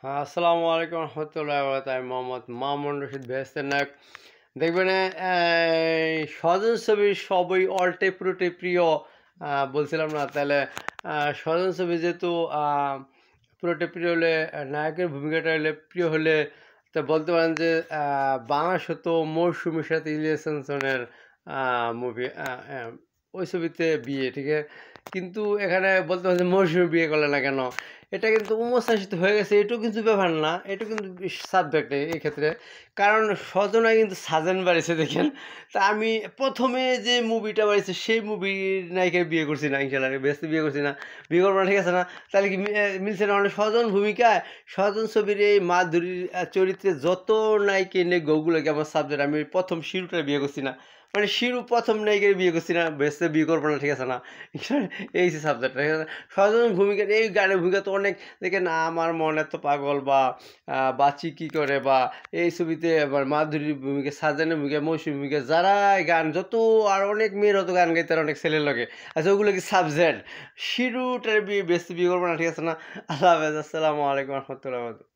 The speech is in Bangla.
হ্যাঁ, আসসালামু আলাইকুম রহমতুল্লাহ বারাকাতুহু। আমি মোহাম্মদ মামুন রশিদ বেহেশতের নায়ক। দেখবেন স্বজন ছবি সবই অলটাই পুরোটাই প্রিয়। বলছিলাম না তাহলে স্বজন ছবি যেহেতু পুরোটাই প্রিয় হলে নায়কের ভূমিকাটা হলে প্রিয় হলে তা বলতে পারেন যে বাংলাদেশ তো মৌসুমীর সাথে ইলিয়াস হাসানের মুভি, ওই ছবিতে বিয়ে, ঠিক আছে। কিন্তু এখানে বলতে পারেন যে মৌসুমী বিয়ে করলে না কেন, এটা কিন্তু উমসাসিত হয়ে গেছে, এটাও কিন্তু ব্যাপার না, এটা কিন্তু সাবজেক্ট এই ক্ষেত্রে। কারণ স্বজনা কিন্তু সাজেন বাড়িছে দেখেন। তা আমি প্রথমে যে মুভিটা বাড়িছে সেই মুভির নায়িকার বিয়ে করছি না, ইনশাল্লাহ বেস্ট বিয়ে করছি না, বিয়ে করবো না, ঠিক আছে না? তাহলে কি মিলছে না? মানে স্বজন ভূমিকায় স্বজন ছবির এই মাধুরীর চরিত্রে যত নায়িকা নেই গৌগুলোকে আমার সাবজেক্ট, আমি প্রথম শিরুটা বিয়ে করছি না, মানে শিরু প্রথম নায়িকার বিয়ে করছি না, বেস্টে বিয়ে করবো না, ঠিক আছে না? এই যে সাবজেক্টটা, ঠিক আছে। স্বজন ভূমিকা, এই গানের ভূমিকা তো অনেক দেখেন, আমার মন এত পাগল বা বাচি কি করে, বা এই ছবিতে আবার মাধুরীর ভূমিকা, সাজানের ভূমিকা, মৌসুমী ভূমিকা, যারা গান যত আর অনেক মেয়ের হতো গান গাইতে, অনেক ছেলের লগে, আচ্ছা ওগুলো কি সাবজেক্ট? শিরুটার বিয়ে বেস্ট বিয়ে করবো না, ঠিক আছে না? আল্লাহ হাফেজ, আসসালামু আলাইকুম রহমতুল্লাহ।